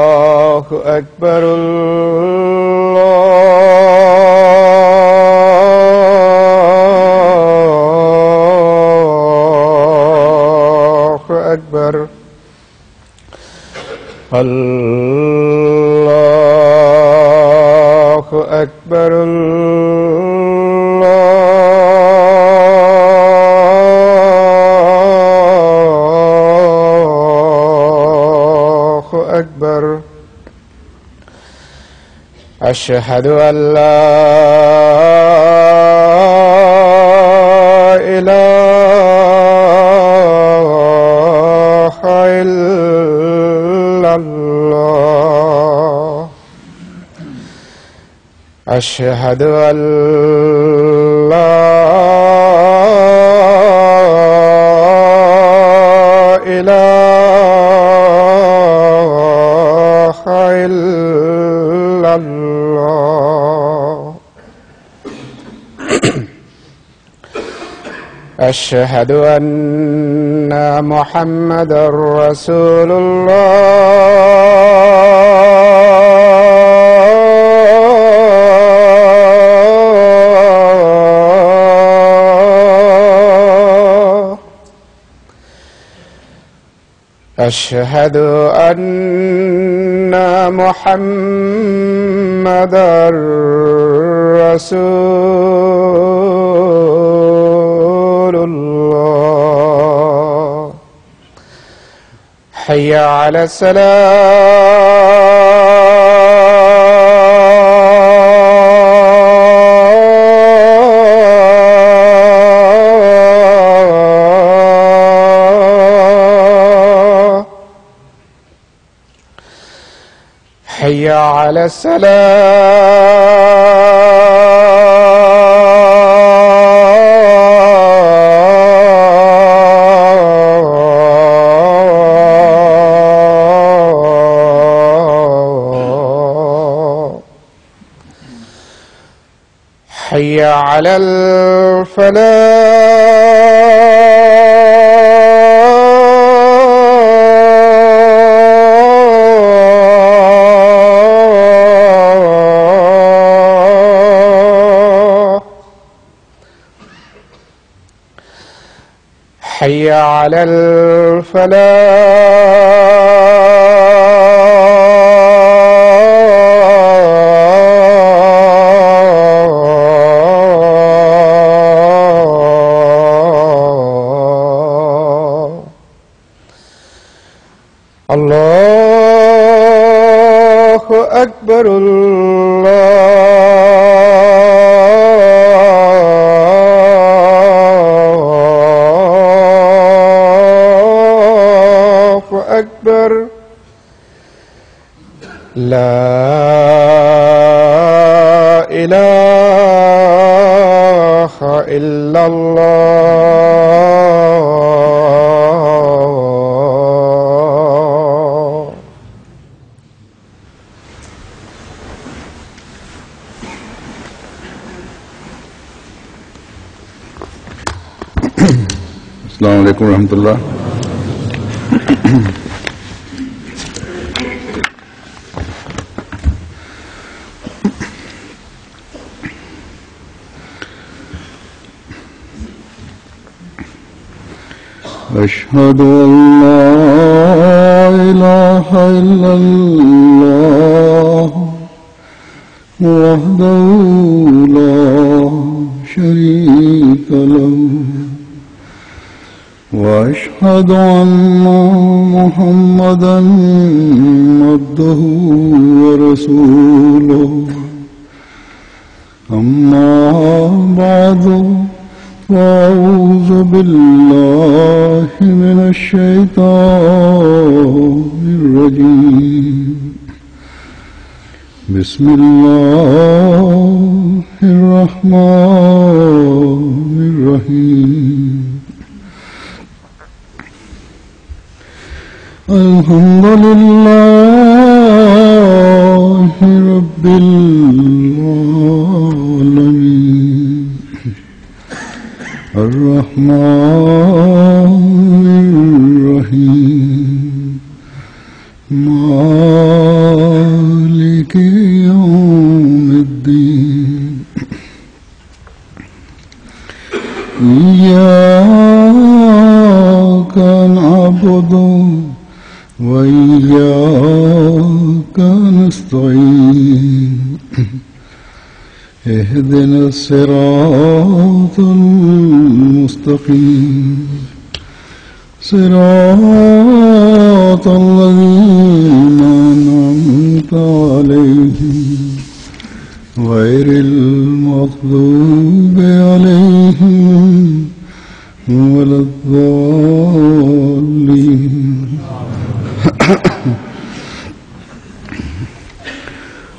الله أكبر الله أكبر الله أكبر الله أكبر أشهد أن لا إله إلا الله أشهد أن لا إله إلا الله أشهد أن محمدا رسول الله أشهد أن محمدا رسول الله حي على الصلاة حي على السلام حي على الفلاح حي على الفلاح الله أكبر الله أكبر لا إله إلا الله السلام عليكم ورحمة الله. أشهد أن لا إله إلا الله وحده لا شريك له وأشهد أن محمدا عبده ورسوله أما بعد فأعوذ بالله من الشيطان الرجيم بسم الله الرحمن الرحيم الحمد لله رب العالمين الرحمن الرحيم نعبد وإياك نستعين اهدنا الصراط المستقيم صراط الذين أنعمت عليهم غير المغضوب عليهم ولا الضالين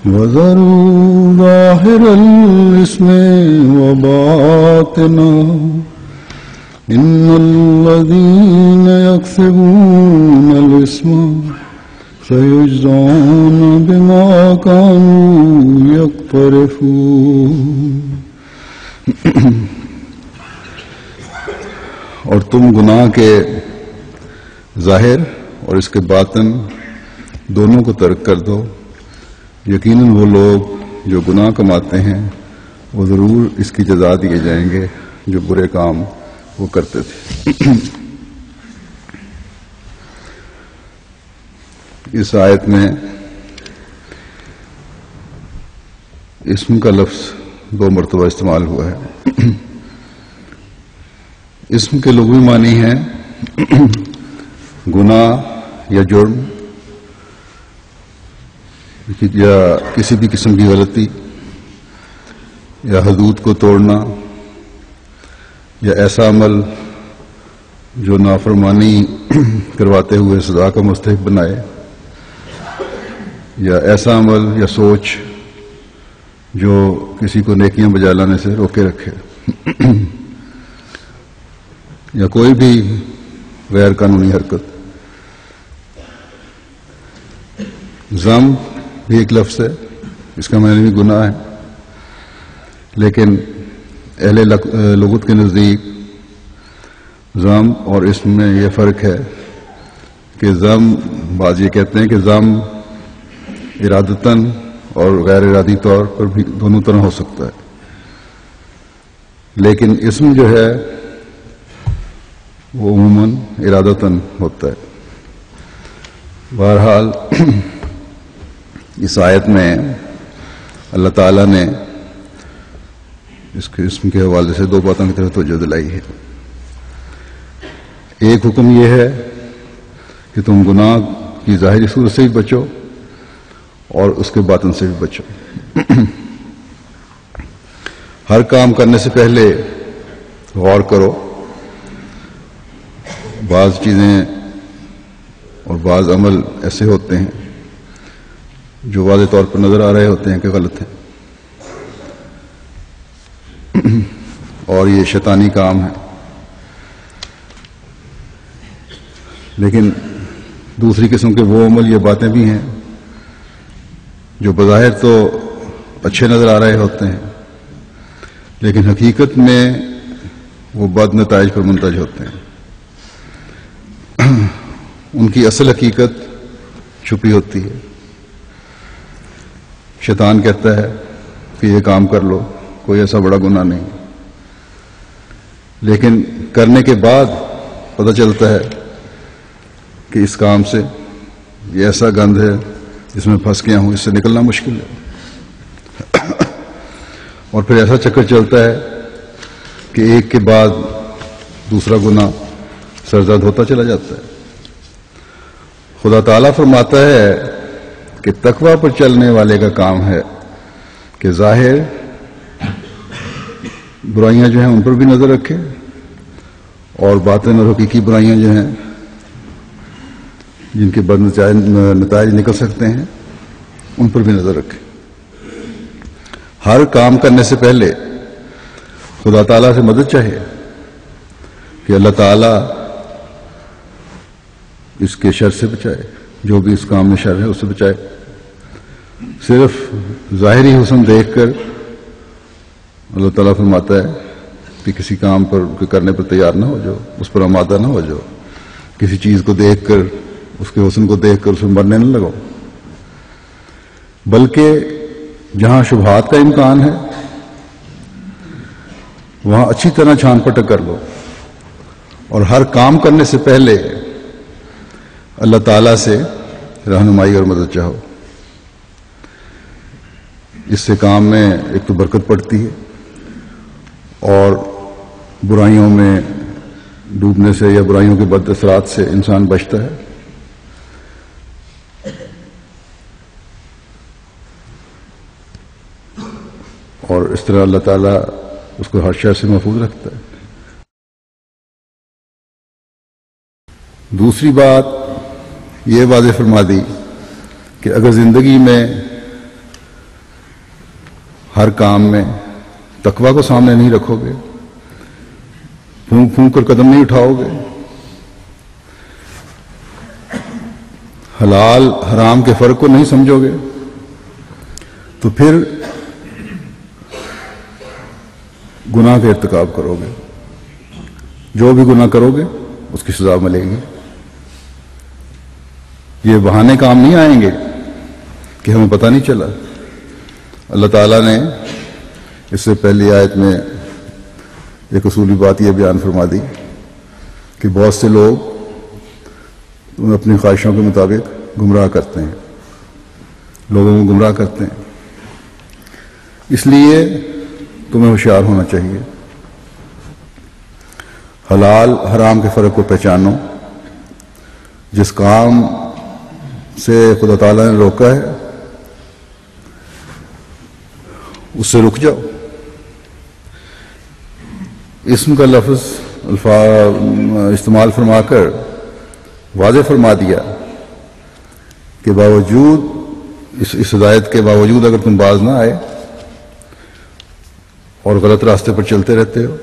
وذروا ظاهر الإثم وباطنه إن الذين يكسبون الإثم سيجزون بما كانوا يقترفون اور تم گناہ کے ظاہر اور اس کے باطن دونوں کو ترک کر دو. یقیناً وہ لوگ جو گناہ کماتے ہیں وہ ضرور اس کی جزا دیے جائیں گے جو برے کام وہ کرتے تھے. اس آیت میں اسم کا لفظ 2 مرتبہ استعمال ہوا ہے. اسم کے لغوی معنی ہیں گناہ یا جرم یا کسی بھی قسم کی غلطی یا حدود کو توڑنا یا ایسا عمل جو نافرمانی کرواتے ہوئے سزا کا مستحق بنائے یا ایسا عمل یا سوچ جو کسی کو نیکیاں بجا لانے سے روکے رکھے یا کوئی بھی غیر قانونی حرکت. ذم بھی ایک لفظ ہے، اس کا معنی بھی گناہ ہے، لیکن اہل لغت کے نزدیک ذم اور اسم میں یہ فرق ہے کہ ذم بعض یہ کہتے ہیں کہ ذم ارادتاً اور غیر ارادی طور پر بھی دونوں طرح ہو سکتا ہے، لیکن اسم جو ہے وہ عموماً ارادتاً ہوتا ہے. بہرحال اس آیت میں اللہ تعالیٰ نے اس کے اسم کے حوالے سے 2 باتوں کی طرف توجہ دلائی ہے. ایک حکم یہ ہے کہ تم گناہ کی ظاہری صورت سے بھی بچو اور اس کے باطن سے بھی بچو. ہر کام کرنے سے پہلے غور کرو. بعض چیزیں اور بعض عمل ایسے ہوتے ہیں جو واضح طور پر نظر آ رہے ہوتے ہیں کہ غلط ہیں اور یہ شیطانی کام ہے، لیکن دوسری قسم کے وہ عمل یہ باتیں بھی ہیں جو بظاہر تو اچھے نظر آ رہے ہوتے ہیں لیکن حقیقت میں وہ بد نتائج پر منتج ہوتے ہیں. ان کی اصل حقیقت چھپی ہوتی ہے. شیطان کہتا ہے کہ یہ کام کر لو، کوئی ایسا بڑا گناہ نہیں، لیکن کرنے کے بعد پتہ چلتا ہے کہ اس کام سے یہ ایسا گند ہے جس میں پھنس گیا ہوں، اس سے نکلنا مشکل ہے. اور پھر ایسا چکر چلتا ہے کہ ایک کے بعد دوسرا گناہ سرزد ہوتا چلا جاتا ہے. خدا تعالیٰ فرماتا ہے کہ تقویٰ پر چلنے والے کا کام ہے کہ ظاہر برائیاں جو ہیں ان پر بھی نظر رکھے اور باطن اور حقیقی برائیاں جو ہیں جن کے بد نتائج نکل سکتے ہیں ان پر بھی نظر رکھے. ہر کام کرنے سے پہلے خدا تعالیٰ سے مدد چاہیے کہ اللہ تعالیٰ اس کے شر سے بچائے، جو بھی اس کام میں شر ہے اس سے بچائے. صرف ظاہری حسن دیکھ کر اللہ تعالیٰ فرماتا ہے کہ کسی کام پر کرنے پر تیار نہ ہو جاؤ، اس پر آمادہ نہ ہو جاؤ. کسی چیز کو دیکھ کر، اس کے حسن کو دیکھ کر اس میں مرنے نہ لگو، بلکہ جہاں شبہات کا امکان ہے وہاں اچھی طرح چھان پٹک کر لو اور ہر کام کرنے سے پہلے اللہ تعالیٰ سے رہنمائی اور مدد چاہو. اس سے کام میں ایک تو برکت پڑتی ہے اور برائیوں میں ڈوبنے سے یا برائیوں کے بد اثرات سے انسان بچتا ہے. اور اس طرح اللہ تعالیٰ اس کو ہر شر سے محفوظ رکھتا ہے. دوسری بات یہ واضح فرما دی کہ اگر زندگی میں ہر کام میں تقویٰ کو سامنے نہیں رکھو گے، پھونک پھونک کر قدم نہیں اٹھاؤ گے، حلال حرام کے فرق کو نہیں سمجھو گے، تو پھر گناہ کا ارتکاب کرو گے. جو بھی گناہ کرو گے اس کی سزا ملے گی. یہ بہانے کام نہیں آئیں گے کہ ہمیں پتہ نہیں چلا. اللہ تعالیٰ نے اس سے پہلی آیت میں ایک اصولی بات یہ بیان فرما دی کہ بہت سے لوگ اپنی خواہشوں کے مطابق گمراہ کرتے ہیں، لوگوں کو گمراہ کرتے ہیں. اس لیے تمہیں ہوشیار ہونا چاہیے. حلال حرام کے فرق کو پہچانو. جس کام سے خدا تعالیٰ نے روکا ہے اس سے رک جاؤ. اسم کا لفظ استعمال فرما کر واضح فرما دیا کہ باوجود اس ہدایت کے باوجود اگر تم باز نہ آئے اور غلط راستے پر چلتے رہتے ہو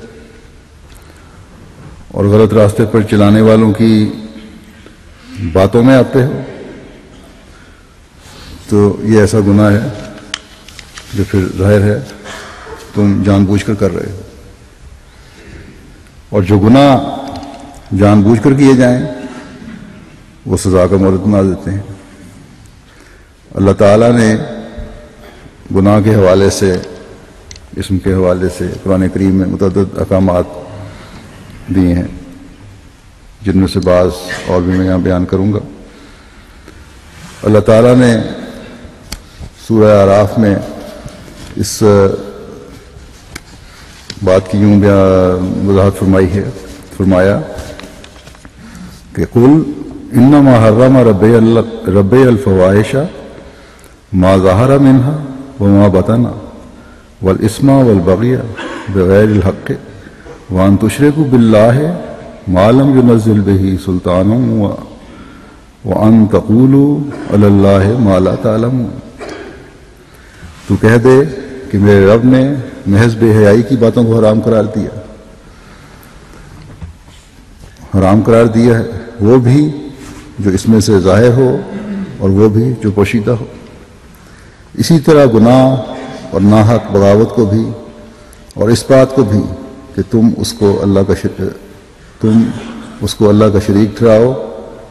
اور غلط راستے پر چلانے والوں کی باتوں میں آتے ہو، تو یہ ایسا گناہ ہے جو پھر ظاہر ہے تم جان بوجھ کر کر رہے ہو. اور جو گناہ جان بوجھ کر کیے جائیں وہ سزا کا مورد بنا دیتے ہیں. اللہ تعالیٰ نے گناہ کے حوالے سے، اسم کے حوالے سے قرآن کریم میں متعدد احکامات دیے ہیں، جن میں سے بعض اور بھی میں یہاں بیان کروں گا. اللہ تعالیٰ نے سورہ اعراف میں اس بات کی یوں وضاحت فرمائی ہے، فرمایا کہ قل انما حرم ربی الفواحش ما ظہر منها وما بطن والاسم والبغی بغیر الحق وان تشرکوا باللہ ما لم ينزل به سلطانا وان تقولوا علی اللہ ما لا تعلمون. تو کہہ دے کہ میرے رب نے محض بے حیائی کی باتوں کو حرام قرار دیا. حرام قرار دیا ہے وہ بھی جو اس میں سے ظاہر ہو اور وہ بھی جو پوشیدہ ہو. اسی طرح گناہ اور ناحق بغاوت کو بھی اور اس بات کو بھی کہ تم اس کو اللہ کا شریک ٹھہراؤ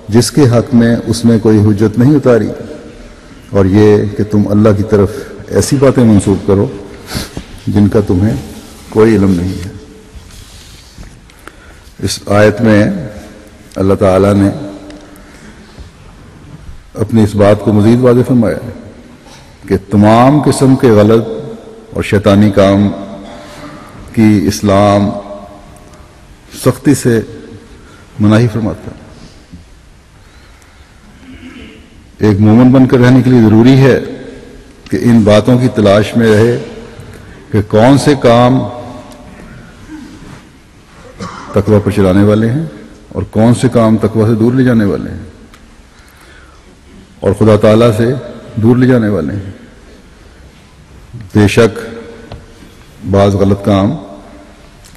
جس کے حق میں اس نے کوئی حجت نہیں اتاری، اور یہ کہ تم اللہ کی طرف ایسی باتیں منسوب کرو جن کا تمہیں کوئی علم نہیں ہے. اس آیت میں اللہ تعالیٰ نے اپنی اس بات کو مزید واضح فرمایا ہے کہ تمام قسم کے غلط اور شیطانی کام کی اسلام سختی سے مناہی فرماتا ہے. ایک مومن بن کر رہنے کے لیے ضروری ہے کہ ان باتوں کی تلاش میں رہے کہ کون سے کام تقویٰ پر چلانے والے ہیں اور کون سے کام تقویٰ سے دور لے جانے والے ہیں اور خدا تعالیٰ سے دور لے جانے والے ہیں. بے شک بعض غلط کام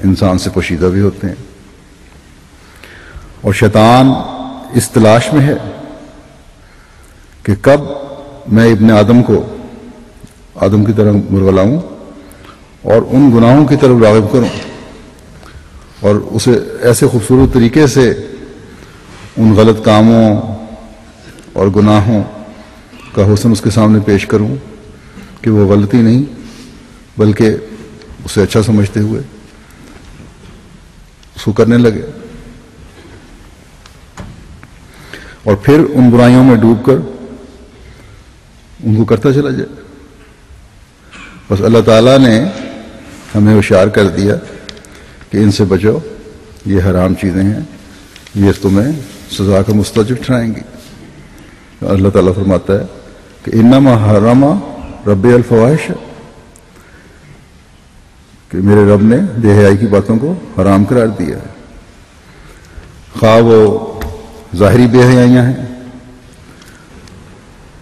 انسان سے پوشیدہ بھی ہوتے ہیں، اور شیطان اس تلاش میں ہے کہ کب میں ابن آدم کو آدم کی طرح مرغلاؤں اور ان گناہوں کی طرف راغب کروں اور اسے ایسے خوبصورت طریقے سے ان غلط کاموں اور گناہوں کا حسن اس کے سامنے پیش کروں کہ وہ غلطی نہیں بلکہ اسے اچھا سمجھتے ہوئے اس کو کرنے لگے. اور پھر ان برائیوں میں ڈوب کر ان کو کرتا چلا جائے. بس اللہ تعالیٰ نے ہمیں ہوشیار کر دیا کہ ان سے بچو، یہ حرام چیزیں ہیں، یہ تمہیں سزا کا مستوجب ٹھہرائیں گی. اللہ تعالیٰ فرماتا ہے کہ انما حرم رب الفواحش، کہ میرے رب نے بے حیائی کی باتوں کو حرام قرار دیا ہے، خواہ وہ ظاہری بے حیائیاں ہیں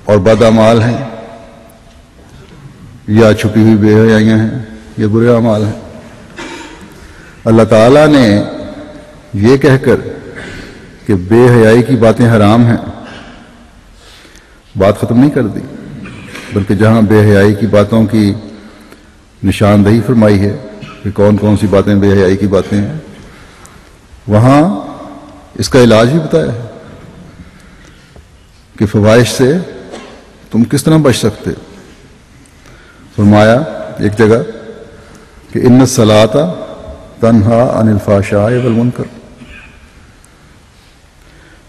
اور بد اعمال ہیں، یا چھپی ہوئی بے حیائیاں ہیں، یا برے اعمال ہیں. اللہ تعالیٰ نے یہ کہہ کر کہ بے حیائی کی باتیں حرام ہیں بات ختم نہیں کر دی، بلکہ جہاں بے حیائی کی باتوں کی نشاندہی فرمائی ہے کہ کون کون سی باتیں بے حیائی کی باتیں ہیں، وہاں اس کا علاج بھی بتایا ہے کہ فواحش سے تم کس طرح بچ سکتے. فرمایا ایک جگہ کہ ان الصلاۃ تنہا عن الفحشاء والمنکر،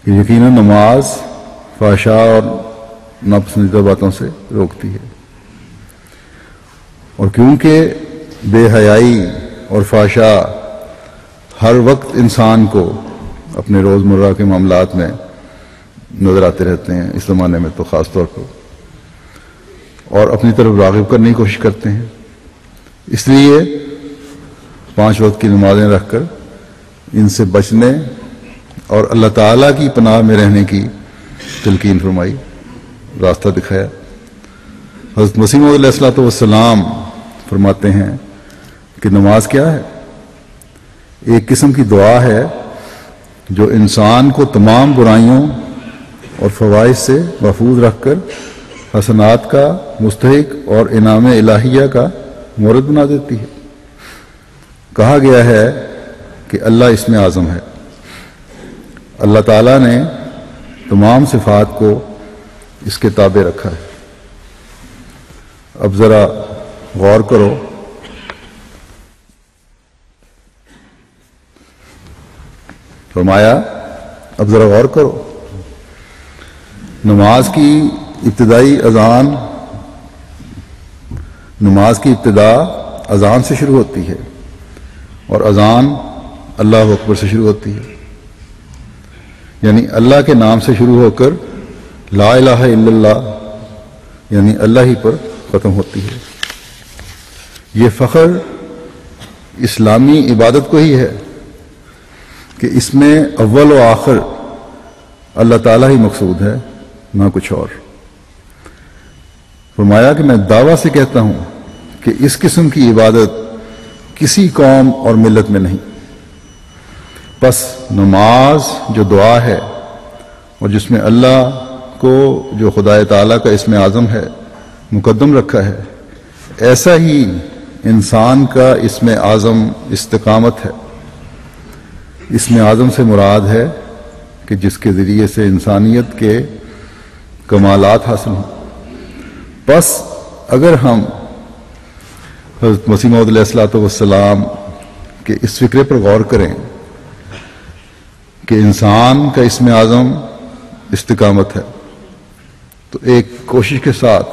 کہ یقیناً نماز فحشاء اور ناپسندیدہ باتوں سے روکتی ہے. اور کیونکہ بے حیائی اور فحشاء ہر وقت انسان کو اپنے روزمرہ کے معاملات میں نظر آتے رہتے ہیں، اس زمانے میں تو خاص طور پر، اور اپنی طرف راغب کرنے کی کوشش کرتے ہیں، اس لیے 5 وقت کی نمازیں رکھ کر ان سے بچنے اور اللہ تعالیٰ کی پناہ میں رہنے کی تلقین فرمائی، راستہ دکھایا. حضرت مسیح موعود علیہ الصلوۃ والسلام فرماتے ہیں کہ نماز کیا ہے؟ ایک قسم کی دعا ہے جو انسان کو تمام برائیوں اور فوائد سے محفوظ رکھ کر حسنات کا مستحق اور انعام الہیہ کا مورد بنا دیتی ہے. کہا گیا ہے کہ اللہ اس میں اعظم ہے. اللہ تعالیٰ نے تمام صفات کو اس کے تابع رکھا ہے. اب ذرا غور کرو، فرمایا اب ذرا غور کرو، نماز کی ابتدا اذان سے شروع ہوتی ہے، اور اذان اللہ اکبر سے شروع ہوتی ہے، یعنی اللہ کے نام سے شروع ہو کر لا الہ الا اللہ یعنی اللہ ہی پر ختم ہوتی ہے. یہ فخر اسلامی عبادت کو ہی ہے کہ اس میں اول و آخر اللہ تعالیٰ ہی مقصود ہے، نہ کچھ اور. فرمایا کہ میں دعویٰ سے کہتا ہوں کہ اس قسم کی عبادت کسی قوم اور ملت میں نہیں. بس نماز جو دعا ہے اور جس میں اللہ کو جو خدا تعالیٰ کا اسم اعظم ہے مقدم رکھا ہے، ایسا ہی انسان کا اسم اعظم استقامت ہے. اسم اعظم سے مراد ہے کہ جس کے ذریعے سے انسانیت کے کمالات حاصل ہوں. بس اگر ہم حضرت مسیح موعود علیہ الصلوۃ والسلام کے اس فکرے پر غور کریں کہ انسان کا اسم اعظم استقامت ہے، تو ایک کوشش کے ساتھ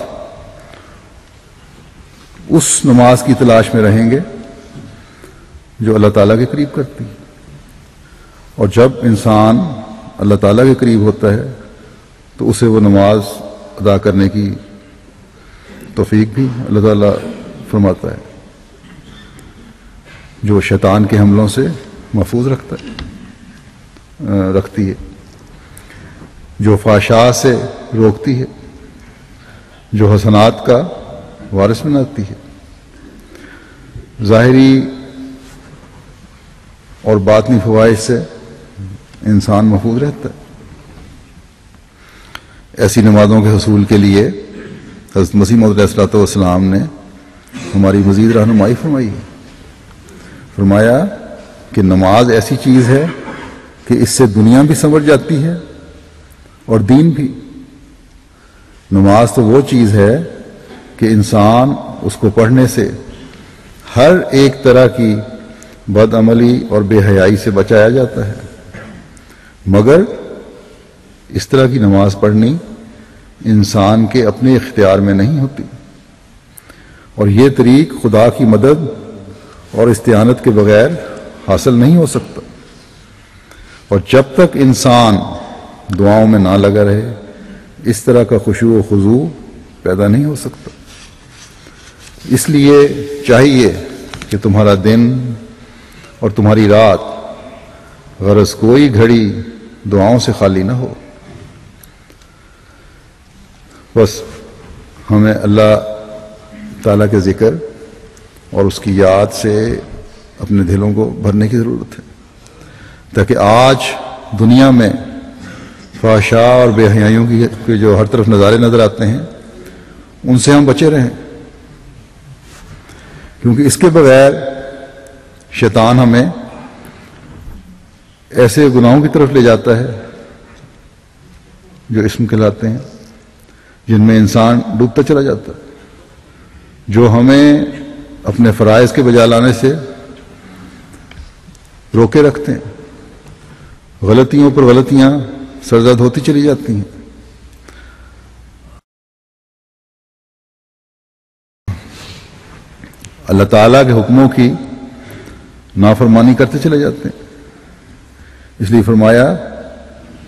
اس نماز کی تلاش میں رہیں گے جو اللہ تعالیٰ کے قریب کرتی ہے. اور جب انسان اللہ تعالیٰ کے قریب ہوتا ہے تو اسے وہ نماز ادا کرنے کی توفیق بھی اللہ تعالیٰ فرماتا ہے، جو شیطان کے حملوں سے محفوظ رکھتی ہے، جو فحشاء سے روکتی ہے، جو حسنات کا وارث بناتی ہے. ظاہری اور باطنی فوائد سے انسان محفوظ رہتا ہے. ایسی نمازوں کے حصول کے لیے حضرت مسیح موعود علیہ الصلوۃ والسلام نے ہماری مزید رہنمائی فرمائی. فرمایا کہ نماز ایسی چیز ہے کہ اس سے دنیا بھی سنور جاتی ہے اور دین بھی. نماز تو وہ چیز ہے کہ انسان اس کو پڑھنے سے ہر ایک طرح کی بد عملی اور بے حیائی سے بچایا جاتا ہے، مگر اس طرح کی نماز پڑھنی انسان کے اپنے اختیار میں نہیں ہوتی، اور یہ طریق خدا کی مدد اور استعانت کے بغیر حاصل نہیں ہو سکتا، اور جب تک انسان دعاؤں میں نہ لگا رہے اس طرح کا خشوع و خضوع پیدا نہیں ہو سکتا۔ اس لیے چاہیے کہ تمہارا دن اور تمہاری رات غرض کوئی گھڑی دعاؤں سے خالی نہ ہو۔ بس ہمیں اللہ تعالیٰ کے ذکر اور اس کی یاد سے اپنے دلوں کو بھرنے کی ضرورت ہے، تاکہ آج دنیا میں فحشاء اور بے حیائیوں کے جو ہر طرف نظارے نظر آتے ہیں ان سے ہم بچے رہیں، کیونکہ اس کے بغیر شیطان ہمیں ایسے گناہوں کی طرف لے جاتا ہے جو اسم کہلاتے ہیں، جن میں انسان ڈوبتا چلا جاتا ہے، جو ہمیں اپنے فرائض کے بجا لانے سے روکے رکھتے ہیں، غلطیوں پر غلطیاں سرزد ہوتی چلی جاتی ہیں۔ اللہ تعالیٰ کے حکموں کی نافرمانی کرتے چلے جاتے ہیں، اس لیے فرمایا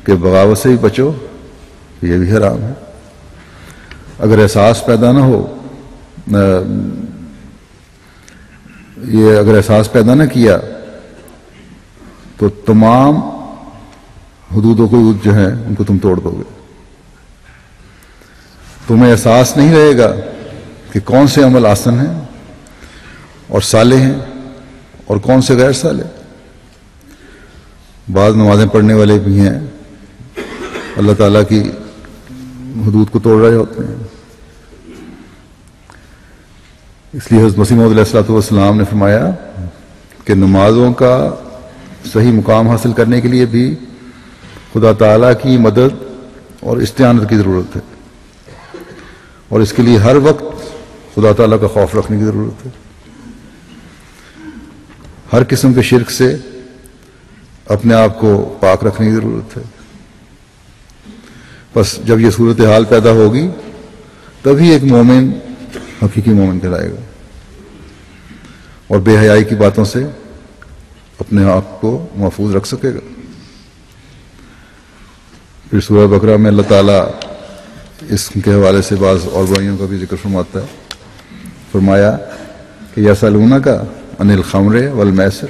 کہ بغاوت سے بھی بچو، یہ بھی حرام ہے۔ اگر احساس پیدا نہ ہو، یہ اگر احساس پیدا نہ کیا تو تمام حدود و قیود جو ہیں ان کو تم توڑ دو گے۔ تمہیں احساس نہیں رہے گا کہ کون سے عمل آسن ہیں اور صالح ہیں اور کون سے غیر صالح۔ بعض نمازیں پڑھنے والے بھی ہیں اللہ تعالیٰ کی حدود کو توڑ رہے ہوتے ہیں۔ اس لیے حضرت مسیح موعود علیہ الصلوۃ والسلام نے فرمایا کہ نمازوں کا صحیح مقام حاصل کرنے کے لیے بھی خدا تعالیٰ کی مدد اور استعانت کی ضرورت ہے، اور اس کے لیے ہر وقت خدا تعالیٰ کا خوف رکھنے کی ضرورت ہے، ہر قسم کے شرک سے اپنے آپ کو پاک رکھنے کی ضرورت ہے۔ بس جب یہ صورتحال پیدا ہوگی تبھی ایک مومن حقیقی مومن کہلائے گا اور بے حیائی کی باتوں سے اپنے آپ کو محفوظ رکھ سکے گا۔ پھر سورہ بقرہ میں اللہ تعالیٰ اس کے حوالے سے بعض اور برائیوں کا بھی ذکر فرماتا ہے۔ فرمایا کہ یسألونک عن الخمر والمیسر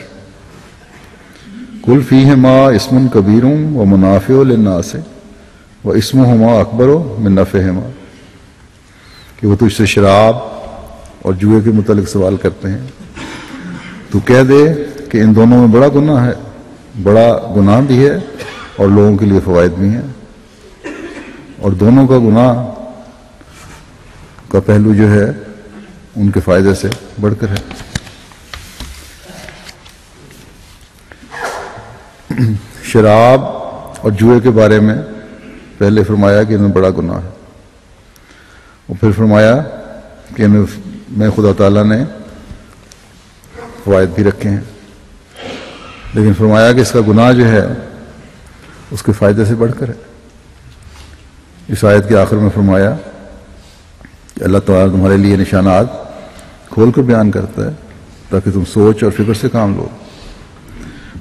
قل فیہما اسم کبیر ومنافع للناس واسمہما اکبر من نفعہما، کہ وہ تجھ سے شراب اور جوئے کے متعلق سوال کرتے ہیں، تو کہہ دے کہ ان دونوں میں بڑا گناہ ہے، بڑا گناہ بھی ہے اور لوگوں کے لیے فوائد بھی ہیں، اور دونوں کا گناہ کا پہلو جو ہے ان کے فائدے سے بڑھ کر ہے۔ شراب اور جوئے کے بارے میں پہلے فرمایا کہ ان میں بڑا گناہ ہے، اور پھر فرمایا کہ ان میں خدا تعالیٰ نے فوائد بھی رکھے ہیں، لیکن فرمایا کہ اس کا گناہ جو ہے اس کے فائدے سے بڑھ کر ہے۔ اس آیت کے آخر میں فرمایا کہ اللہ تعالیٰ تمہارے لیے نشانات کھول کر بیان کرتا ہے تاکہ تم سوچ اور فکر سے کام لو۔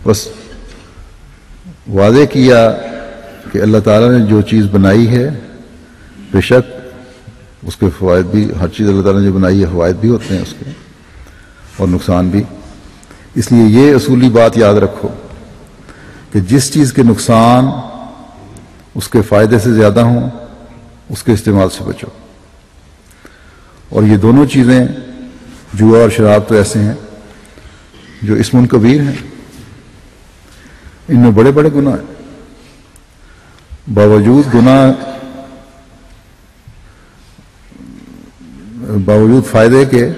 بس واضح کیا کہ اللہ تعالیٰ نے جو چیز بنائی ہے بے شک اس کے فوائد بھی، ہر چیز اللہ تعالیٰ نے جو بنائی ہے فوائد بھی ہوتے ہیں اس کے اور نقصان بھی۔ اس لیے یہ اصولی بات یاد رکھو کہ جس چیز کے نقصان اس کے فائدے سے زیادہ ہوں اس کے استعمال سے بچو، اور یہ دونوں چیزیں جوا اور شراب تو ایسے ہیں جو اسم کبیر ہیں، ان میں بڑے بڑے گناہ ہیں، باوجود فائدے کے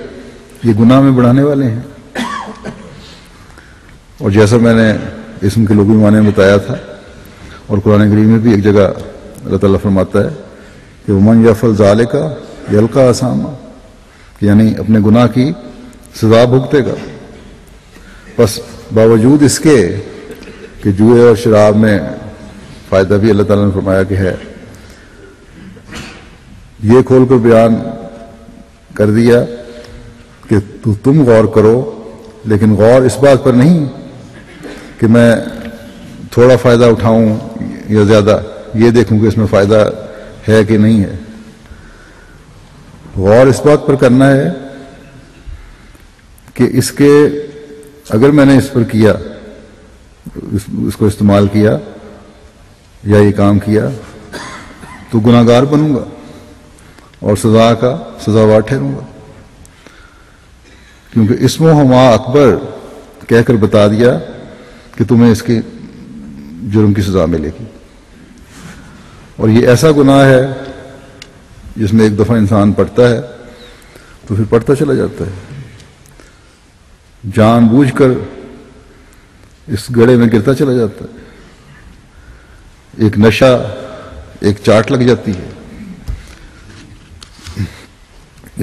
یہ گناہ میں بڑھانے والے ہیں۔ اور جیسا میں نے اسم کے لغوی معنی میں بتایا تھا، اور قرآن کریم میں بھی ایک جگہ اللہ تعالیٰ فرماتا ہے کہ ومن یفعل ذالک یلقی اثاما، یعنی اپنے گناہ کی سزا بھگتے گا۔ بس باوجود اس کے کہ جوئے اور شراب میں فائدہ بھی اللہ تعالیٰ نے فرمایا کہ ہے. یہ کھول کر بیان کر دیا کہ تم غور کرو، لیکن غور اس بات پر نہیں کہ میں تھوڑا فائدہ اٹھاؤں یا زیادہ، یہ دیکھوں کہ اس میں فائدہ ہے کہ نہیں ہے. غور اس بات پر کرنا ہے کہ اس کے اگر میں نے اس پر کیا، اس کو استعمال کیا یا یہ کام کیا تو گناہ گار بنوں گا اور سزا کا سزاوار ٹھہروں گا، کیونکہ اسم و ہما اکبر کہہ کر بتا دیا کہ تمہیں اس کے جرم کی سزا ملے گی. اور یہ ایسا گناہ ہے جس میں ایک دفعہ انسان پڑتا ہے تو پھر پڑھتا چلا جاتا ہے، جان بوجھ کر اس گڑھے میں گرتا چلا جاتا ہے. ایک نشہ، ایک چاٹ لگ جاتی ہے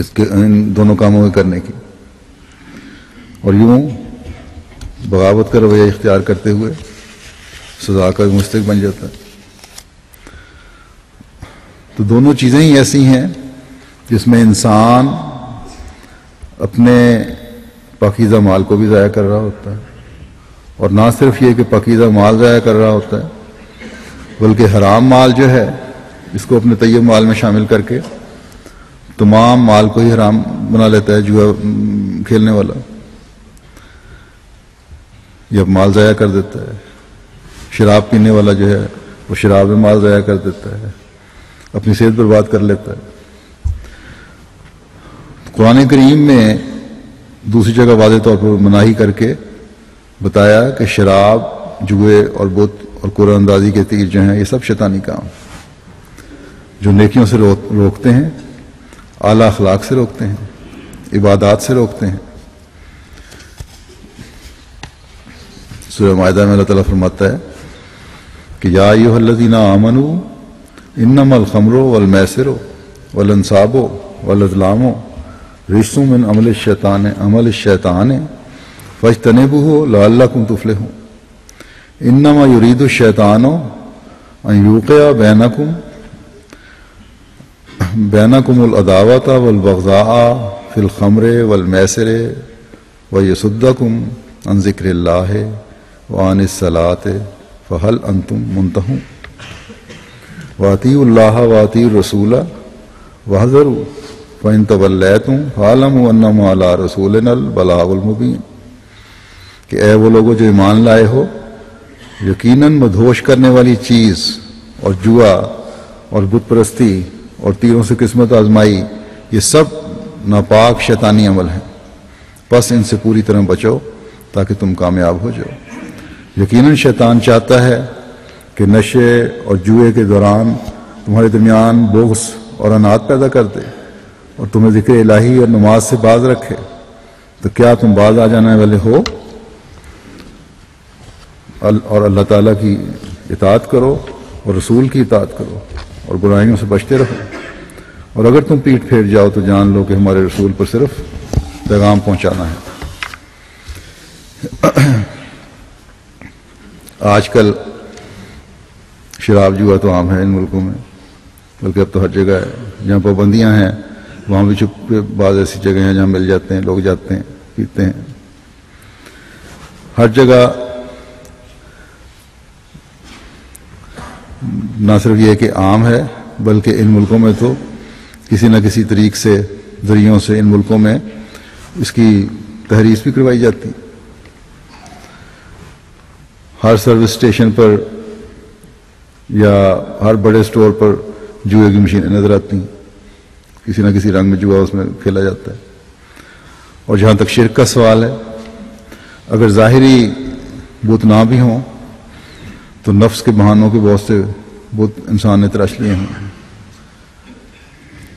اس کے ان دونوں کاموں میں کرنے کی، اور یوں بغاوت کا رویہ اختیار کرتے ہوئے سزا کا مستحق بن جاتا ہے. تو دونوں چیزیں ہی ایسی ہیں جس میں انسان اپنے پاکیزہ مال کو بھی ضائع کر رہا ہوتا ہے، اور نہ صرف یہ کہ پاکیزہ مال ضائع کر رہا ہوتا ہے بلکہ حرام مال جو ہے اس کو اپنے طیب مال میں شامل کر کے تمام مال کو ہی حرام بنا لیتا ہے جوا کھیلنے والا، یا مال ضائع کر دیتا ہے. شراب پینے والا جو ہے وہ شراب میں مال ضائع کر دیتا ہے، اپنی صحت برباد کر لیتا ہے. قرآن کریم میں دوسری جگہ واضح طور پر مناہی کر کے بتایا کہ شراب، جوئے اور بت اور قرآن اندازی کے تیر جو ہیں یہ سب شیطانی کام جو نیکیوں سے روکتے ہیں، اعلیٰ اخلاق سے روکتے ہیں، عبادات سے روکتے ہیں. سورہ مائدہ میں اللہ تعالیٰ فرماتا ہے کہ یا ایھا الذین آمنوا انما الخمر والمیسر والانصاب والازلام رجس من عمل الشیطان فاجتنبوہ لعلکم تفلحون. انما یرید الشیطان ان یوقع بینکم العداوۃ والبغضاء فی الخمر والمیسر ویصدکم عن ذکر اللہ وعن الصلاۃ فہل انتم منتہون. وَأَطِيعُوا اللَّهَ وَأَطِيعُوا الرَّسُولَ وَاحْذَرُوا فَإِن تَوَلَّيْتُمْ فَاعْلَمُوا أَنَّمَا عَلَىٰ رَسُولِنَا الْبَلَاغُ الْمُبِينُ. کہ اے وہ لوگوں جو ایمان لائے ہو، یقیناً مدہوش کرنے والی چیز اور جوا اور بت پرستی اور تیروں سے قسمت آزمائی یہ سب ناپاک شیطانی عمل ہیں، پس ان سے پوری طرح بچو تاکہ تم کامیاب ہو جاؤ. یقیناً شیطان چاہتا ہے کہ نشے اور جوئے کے دوران تمہارے درمیان بغض اور عناد پیدا کر دے اور تمہیں ذکر الہی اور نماز سے باز رکھے. تو کیا تم باز آ جانے والے ہو؟ اور اللہ تعالیٰ کی اطاعت کرو اور رسول کی اطاعت کرو اور برائیوں سے بچتے رہو. اور اگر تم پیٹ پھیر جاؤ تو جان لو کہ ہمارے رسول پر صرف پیغام پہنچانا ہے. آج کل شراب جوا تو عام ہے ان ملکوں میں، بلکہ اب تو ہر جگہ ہے. جہاں پابندیاں ہیں وہاں بھی چپ بعض ایسی جگہیں ہیں جہاں مل جاتے ہیں، لوگ جاتے ہیں پیتے ہیں. ہر جگہ نہ صرف یہ کہ عام ہے بلکہ ان ملکوں میں تو کسی نہ کسی طریق سے ذریعوں سے ان ملکوں میں اس کی تحریض بھی کروائی جاتی. ہر سروس اسٹیشن پر یا ہر بڑے اسٹور پر جوئے کی مشینیں نظر آتی ہیں، کسی نہ کسی رنگ میں جوا اس میں کھیلا جاتا ہے. اور جہاں تک شرک کا سوال ہے، اگر ظاہری بت نہ بھی ہوں تو نفس کے بہانوں کے بہت سے بت انسان نے تراش لیے ہیں.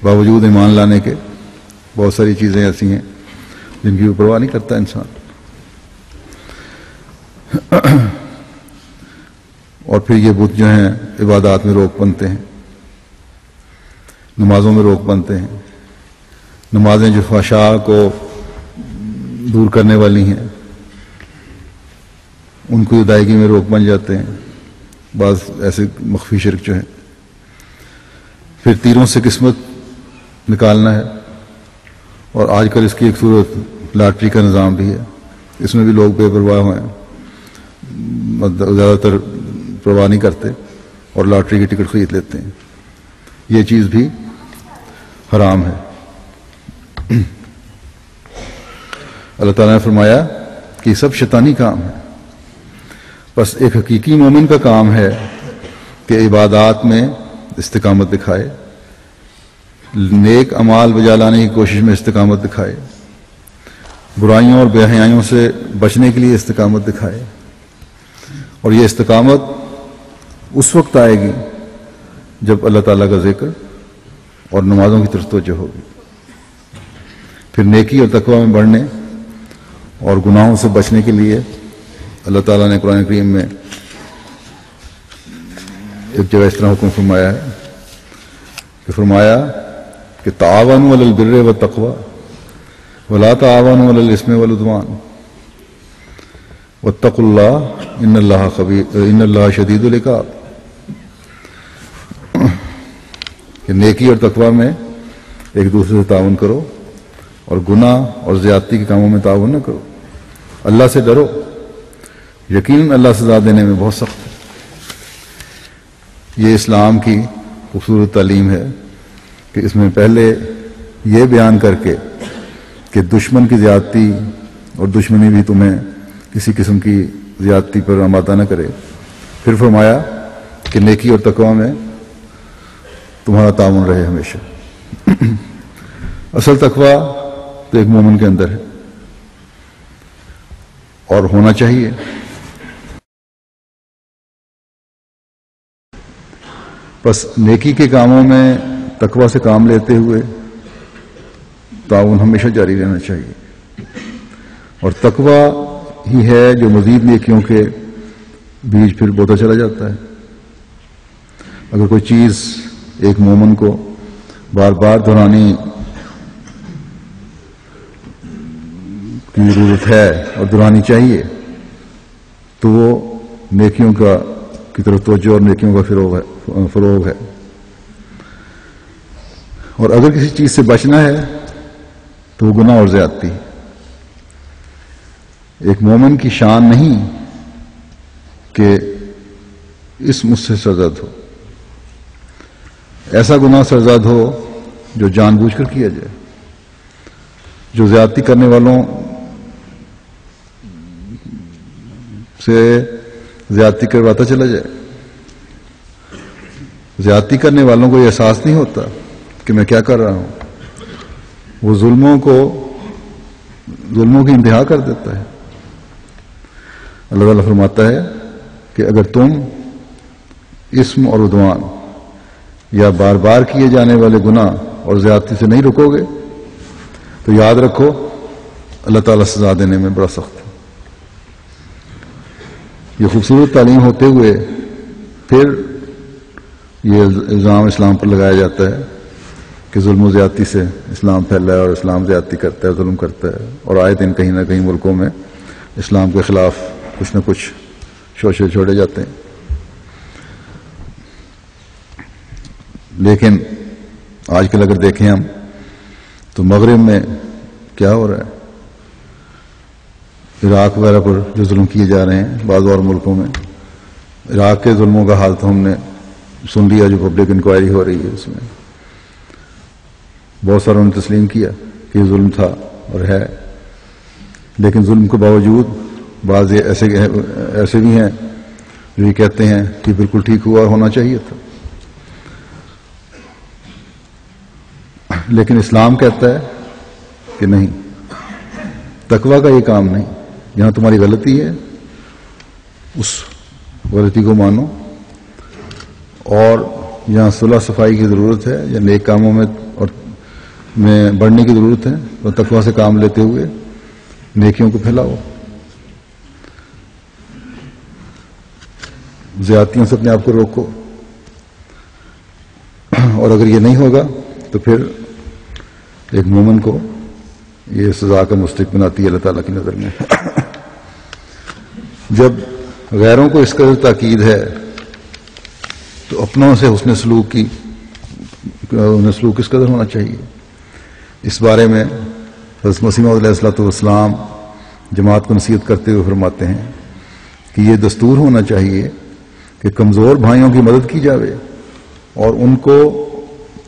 باوجود ایمان لانے کے بہت ساری چیزیں ایسی ہیں جن کی پرواہ نہیں کرتا انسان. اور پھر یہ بت جو ہیں عبادات میں روک بنتے ہیں، نمازوں میں روک بنتے ہیں. نمازیں جو فحشاء کو دور کرنے والی ہیں ان کو ادائیگی میں روک بن جاتے ہیں. بعض ایسے مخفی شرک جو ہیں. پھر تیروں سے قسمت نکالنا ہے، اور آج کل اس کی ایک صورت لاٹری کا نظام بھی ہے. اس میں بھی لوگ بے پرواہ ہیں، زیادہ تر پرواہ نہیں کرتے اور لاٹری کی ٹکٹ خرید لیتے ہیں. یہ چیز بھی حرام ہے. اللہ تعالیٰ نے فرمایا کہ یہ سب شیطانی کام ہے. بس ایک حقیقی مومن کا کام ہے کہ عبادات میں استقامت دکھائے، نیک اعمال بجا لانے کی کوشش میں استقامت دکھائے، برائیوں اور بے حیائیوں سے بچنے کے لیے استقامت دکھائے. اور یہ استقامت اس وقت آئے گی جب اللہ تعالیٰ کا ذکر اور نمازوں کی طرف توجہ ہوگی. پھر نیکی اور تقوی میں بڑھنے اور گناہوں سے بچنے کے لیے اللہ تعالیٰ نے قرآن کریم میں ایک جگہ اس طرح حکم فرمایا ہے کہ فرمایا کہ تعاونوا علی البر والتقوی ولا تعاونوا علی الاثم والعدوان واتقوا اللہ ان اللہ شدید العقاب. کہ نیکی اور تقوی میں ایک دوسرے سے تعاون کرو اور گناہ اور زیادتی کے کاموں میں تعاون نہ کرو. اللہ سے ڈرو، یقیناً اللہ سزا دینے میں بہت سخت ہے. یہ اسلام کی خوبصورت تعلیم ہے کہ اس میں پہلے یہ بیان کر کے کہ دشمن کی زیادتی اور دشمنی بھی تمہیں کسی قسم کی زیادتی پر آمادہ نہ کرے، پھر فرمایا کہ نیکی اور تقوی میں تمہارا تعاون رہے ہمیشہ. اصل تقوی تو ایک مومن کے اندر ہے اور ہونا چاہیے. بس نیکی کے کاموں میں تقوی سے کام لیتے ہوئے تعاون ہمیشہ جاری رہنا چاہیے. اور تقوی ہی ہے جو مزید نیکیوں کے بیج پھر بوتا چلا جاتا ہے. اگر کوئی چیز ایک مومن کو بار بار دہرانی کی ضرورت ہے اور دہرانی چاہیے تو وہ نیکیوں کی طرف توجہ اور نیکیوں کا فروغ ہے. اور اگر کسی چیز سے بچنا ہے تو وہ گناہ اور زیادتی. ایک مومن کی شان نہیں کہ اس مجھ سے سرزد ہو، ایسا گناہ سرزد ہو جو جان بوجھ کر کیا جائے، جو زیادتی کرنے والوں سے زیادتی کرواتا چلا جائے. زیادتی کرنے والوں کو یہ احساس نہیں ہوتا کہ میں کیا کر رہا ہوں. وہ ظلموں کی انتہا کر دیتا ہے. اللہ تعالیٰ فرماتا ہے کہ اگر تم اسم اور عدوان یا بار بار کیے جانے والے گناہ اور زیادتی سے نہیں رکو گے تو یاد رکھو اللہ تعالیٰ سزا دینے میں بڑا سخت ہے. یہ خوبصورت تعلیم ہوتے ہوئے پھر یہ الزام اسلام پر لگایا جاتا ہے کہ ظلم و زیادتی سے اسلام پھیلا ہے اور اسلام زیادتی کرتا ہے، ظلم کرتا ہے. اور آئے دن کہیں نہ کہیں ملکوں میں اسلام کے خلاف کچھ نہ کچھ شوشے چھوڑے جاتے ہیں. لیکن آج کل اگر دیکھیں ہم تو مغرب میں کیا ہو رہا ہے، عراق وغیرہ پر جو ظلم کیے جا رہے ہیں بعض اور ملکوں میں. عراق کے ظلموں کا حال تو ہم نے سن لیا، جو پبلک انکوائری ہو رہی ہے اس میں بہت ساروں نے تسلیم کیا کہ یہ ظلم تھا اور ہے. لیکن ظلم کے باوجود بعض ایسے بھی ہیں جو یہ کہتے ہیں کہ بالکل ٹھیک ہوا، ہونا چاہیے تھا. لیکن اسلام کہتا ہے کہ نہیں، تقوی کا یہ کام نہیں. جہاں تمہاری غلطی ہے اس غلطی کو مانو، اور جہاں صلح صفائی کی ضرورت ہے یا نیک کاموں میں بڑھنے کی ضرورت ہے تو تقوی سے کام لیتے ہوئے نیکیوں کو پھیلاؤ. زیادتیوں سے اپنے آپ کو روکو. اور اگر یہ نہیں ہوگا تو پھر ایک مومن کو یہ سزا کا مستحق بناتی ہے اللہ تعالیٰ کی نظر میں. جب غیروں کو اس قدر تاکید ہے تو اپنوں سے حسن سلوک کس قدر ہونا چاہیے، اس بارے میں حضرت مسیح موعود علیہ السلام جماعت کو نصیحت کرتے ہوئے فرماتے ہیں کہ یہ دستور ہونا چاہیے کہ کمزور بھائیوں کی مدد کی جاوے اور ان کو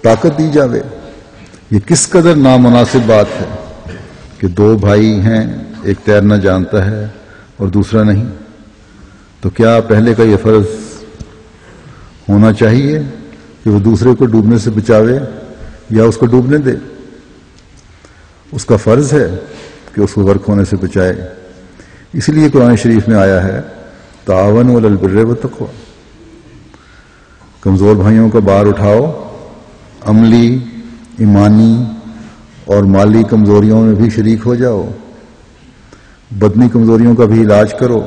طاقت دی جاوے۔ یہ کس قدر نامناسب بات ہے کہ دو بھائی ہیں، ایک تیرنا جانتا ہے اور دوسرا نہیں، تو کیا پہلے کا یہ فرض ہونا چاہیے کہ وہ دوسرے کو ڈوبنے سے بچاوے یا اس کو ڈوبنے دے؟ اس کا فرض ہے کہ اس کو غرق ہونے سے بچائے۔ اسی لیے قرآن شریف میں آیا ہے تعاونوا علی البر والتقوی، کمزور بھائیوں کا بار اٹھاؤ، عملی، ایمانی اور مالی کمزوریوں میں بھی شریک ہو جاؤ، بدنی کمزوریوں کا بھی علاج کرو۔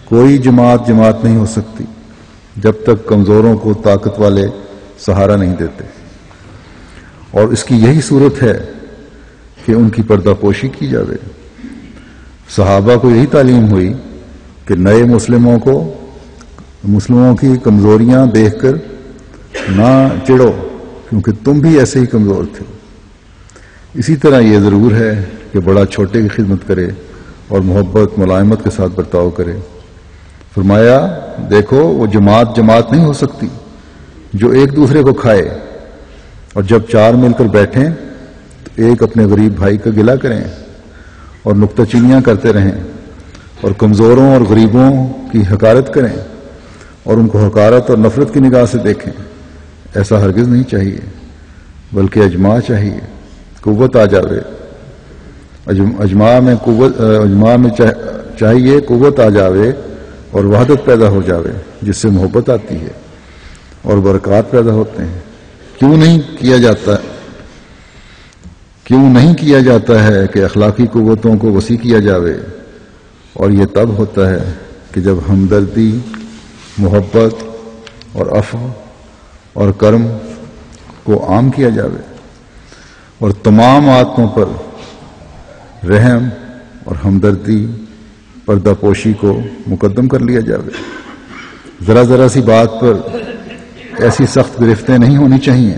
کوئی جماعت نہیں ہو سکتی جب تک کمزوروں کو طاقت والے سہارا نہیں دیتے، اور اس کی یہی صورت ہے کہ ان کی پردہ پوشی کی جاوے۔ صحابہ کو یہی تعلیم ہوئی کہ نئے مسلموں کی کمزوریاں دیکھ کر نہ چڑھو، کیونکہ تم بھی ایسے ہی کمزور تھے۔ اسی طرح یہ ضرور ہے کہ بڑا چھوٹے کی خدمت کرے اور محبت ملائمت کے ساتھ برتاؤ کرے۔ فرمایا دیکھو وہ جماعت نہیں ہو سکتی جو ایک دوسرے کو کھائے، اور جب چار مل کر بیٹھیں تو ایک اپنے غریب بھائی کا گلہ کریں اور نکتہ چینیاں کرتے رہیں، اور کمزوروں اور غریبوں کی حقارت کریں اور ان کو حقارت اور نفرت کی نگاہ سے دیکھیں۔ ایسا ہرگز نہیں چاہیے، بلکہ اجماع چاہیے، قوت آ جاوے۔ اجماع میں چاہیے قوت آ جاوے اور وحدت پیدا ہو جاوے، جس سے محبت آتی ہے اور برکات پیدا ہوتے ہیں۔ کیوں نہیں کیا جاتا ہے کہ اخلاقی قوتوں کو وسیع کیا جاوے، اور یہ تب ہوتا ہے کہ جب ہمدردی، محبت اور عفو اور کرم کو عام کیا جاوے، اور تمام عادتوں پر رحم اور ہمدردی، پردہ پوشی کو مقدم کر لیا جاوے۔ ذرا سی بات پر ایسی سخت گرفتیں نہیں ہونی چاہیے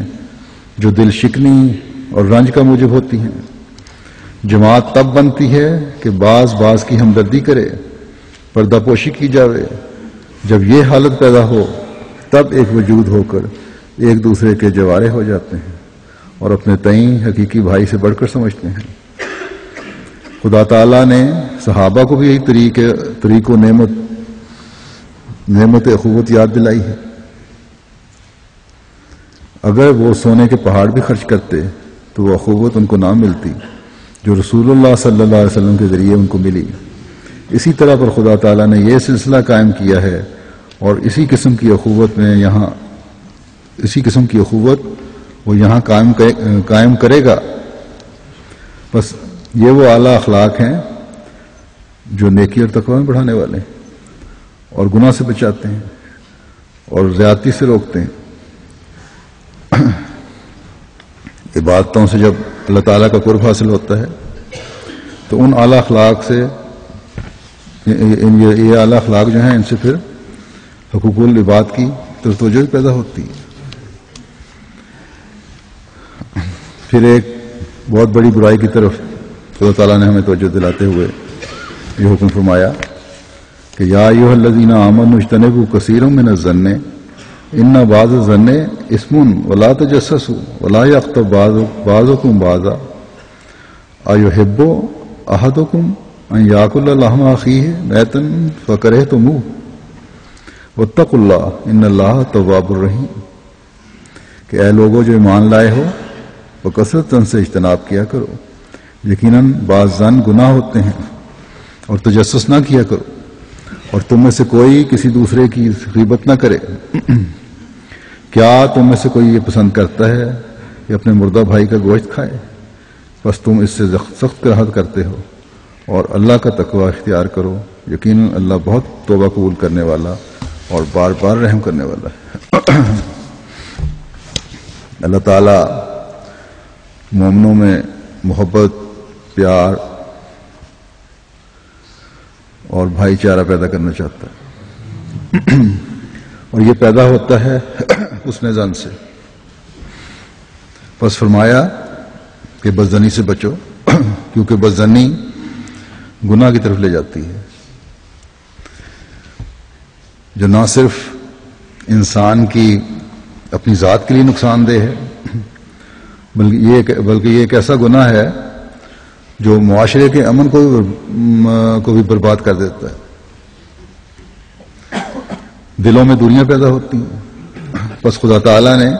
جو دل شکنی اور رنج کا موجب ہوتی ہیں۔ جماعت تب بنتی ہے کہ بعض کی ہمدردی کرے، پردہ پوشی کی جاوے۔ جب یہ حالت پیدا ہو تب ایک وجود ہو کر ایک دوسرے کے جوارے ہو جاتے ہیں اور اپنے تئیں حقیقی بھائی سے بڑھ کر سمجھتے ہیں۔ خدا تعالیٰ نے صحابہ کو بھی یہی طریق و نعمت اخوت یاد دلائی ہے۔ اگر وہ سونے کے پہاڑ بھی خرچ کرتے تو وہ اخوت ان کو نہ ملتی جو رسول اللہ صلی اللہ علیہ وسلم کے ذریعے ان کو ملی۔ اسی طرح پر خدا تعالیٰ نے یہ سلسلہ قائم کیا ہے، اور اسی قسم کی اخوت وہ یہاں قائم کرے گا۔ بس یہ وہ اعلیٰ اخلاق ہیں جو نیکی اور تقوی میں بڑھانے والے ہیں، اور گناہ سے بچاتے ہیں اور زیادتی سے روکتے ہیں۔ عبادتوں سے جب اللہ تعالیٰ کا قرب حاصل ہوتا ہے تو ان اعلیٰ اخلاق سے یہ اعلیٰ اخلاق جو ہیں ان سے پھر حقوق العباد کی توجہ پیدا ہوتی ہے۔ پھر ایک بہت بڑی برائی کی طرف اللہ تعالیٰ نے ہمیں توجہ دلاتے ہوئے یہ حکم فرمایا کہ یا ایھا الذین آمنوا اجتنبوا کثیرا من الظن ان بعض الظن اسم ولا تجسسوا ولا یغتب بعضکم بعضا ایحب احدکم ان یاکل لحم اخیہ میتا فکرہتموہ واتقوا اللہ ان اللہ تواب الرحیم، کہ اے لوگوں جو ایمان لائے ہو وہ کثرت زن سے اجتناب کیا کرو، یقیناً بعض زن گناہ ہوتے ہیں، اور تجسس نہ کیا کرو، اور تم میں سے کوئی کسی دوسرے کی غیبت نہ کرے۔ کیا تم میں سے کوئی یہ پسند کرتا ہے کہ اپنے مردہ بھائی کا گوشت کھائے؟ بس تم اس سے سخت کراہت کرتے ہو، اور اللہ کا تقوی اختیار کرو، یقیناً اللہ بہت توبہ قبول کرنے والا اور بار بار رحم کرنے والا ہے۔ اللہ تعالیٰ مومنوں میں محبت، پیار اور بھائی چارہ پیدا کرنا چاہتا ہے، اور یہ پیدا ہوتا ہے حسن ظن سے. پس فرمایا کہ بدظنی سے بچو کیونکہ بدظنی گناہ کی طرف لے جاتی ہے، جو نہ صرف انسان کی اپنی ذات کے لیے نقصان دہ ہے بلکہ یہ ایک ایسا گناہ ہے جو معاشرے کے امن کو بھی برباد کر دیتا ہے. دلوں میں دوریاں پیدا ہوتی ہیں. بس خدا تعالیٰ نے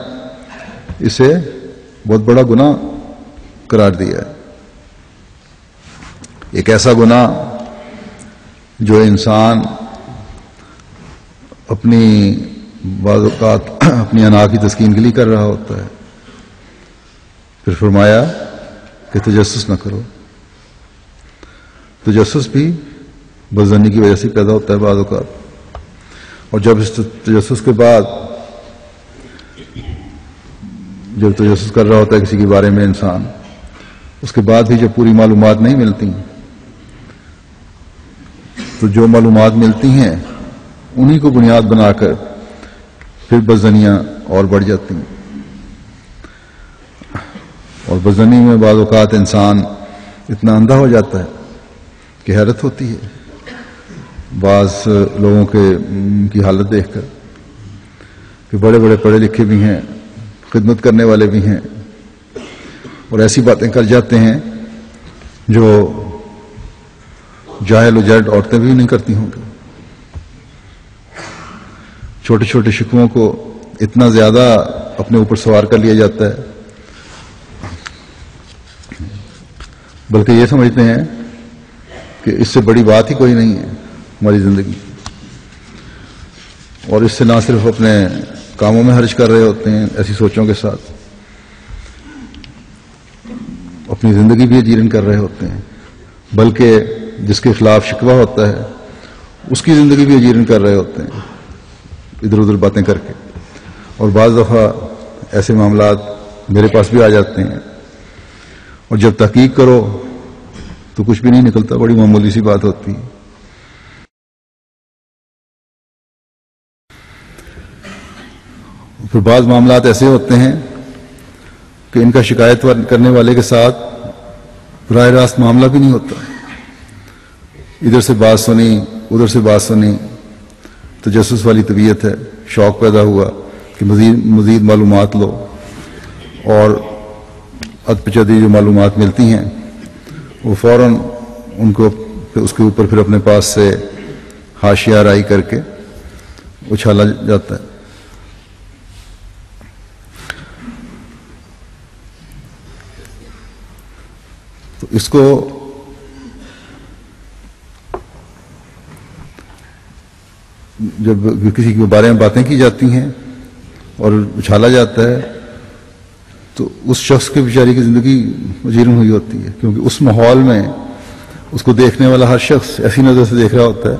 اسے بہت بڑا گناہ قرار دیا ہے، ایک ایسا گناہ جو انسان اپنی بعض اوقات اپنی انا کی تسکین کے لیے کر رہا ہوتا ہے. پھر فرمایا کہ تجسس نہ کرو. تجسس بھی بدظنی کی وجہ سے پیدا ہوتا ہے بعض اوقات، اور جب اس تجسس کے بعد جب تجسس کر رہا ہوتا ہے کسی کے بارے میں انسان، اس کے بعد بھی جب پوری معلومات نہیں ملتی تو جو معلومات ملتی ہیں انہی کو بنیاد بنا کر پھر بدظنیاں اور بڑھ جاتی ہیں. اور بدظنی میں بعض اوقات انسان اتنا اندھا ہو جاتا ہے کہ حیرت ہوتی ہے بعض لوگوں کی حالت دیکھ کر کہ بڑے بڑے پڑھے لکھے بھی ہیں، خدمت کرنے والے بھی ہیں، اور ایسی باتیں کر جاتے ہیں جو جاہل و جہل عورتیں بھی نہیں کرتی ہوں گی. چھوٹے چھوٹے شکووں کو اتنا زیادہ اپنے اوپر سوار کر لیا جاتا ہے بلکہ یہ سمجھتے ہیں کہ اس سے بڑی بات ہی کوئی نہیں ہے ہماری زندگی، اور اس سے نہ صرف اپنے کاموں میں حرج کر رہے ہوتے ہیں ایسی سوچوں کے ساتھ، اپنی زندگی بھی اجیرن کر رہے ہوتے ہیں، بلکہ جس کے خلاف شکوہ ہوتا ہے اس کی زندگی بھی اجیرن کر رہے ہوتے ہیں ادھر ادھر باتیں کر کے. اور بعض دفعہ ایسے معاملات میرے پاس بھی آ جاتے ہیں، اور جب تحقیق کرو تو کچھ بھی نہیں نکلتا، بڑی معمولی سی بات ہوتی ہے. پھر بعض معاملات ایسے ہوتے ہیں کہ ان کا شکایت کرنے والے کے ساتھ براہ راست معاملہ بھی نہیں ہوتا، ادھر سے بات سنی ادھر سے بات سنی، تجسس والی طبیعت ہے، شوق پیدا ہوا کہ مزید معلومات لو، اور ادپچدی جو معلومات ملتی ہیں وہ فوراً ان کو اس کے اوپر پھر اپنے پاس سے حاشیہ آرائی کر کے اچھالا جاتا ہے. تو اس کو جب کسی کے بارے میں باتیں کی جاتی ہیں اور اچھالا جاتا ہے تو اس شخص کے بیچارے کی زندگی اجیرن ہوئی ہوتی ہے، کیونکہ اس ماحول میں اس کو دیکھنے والا ہر شخص ایسی نظر سے دیکھ رہا ہوتا ہے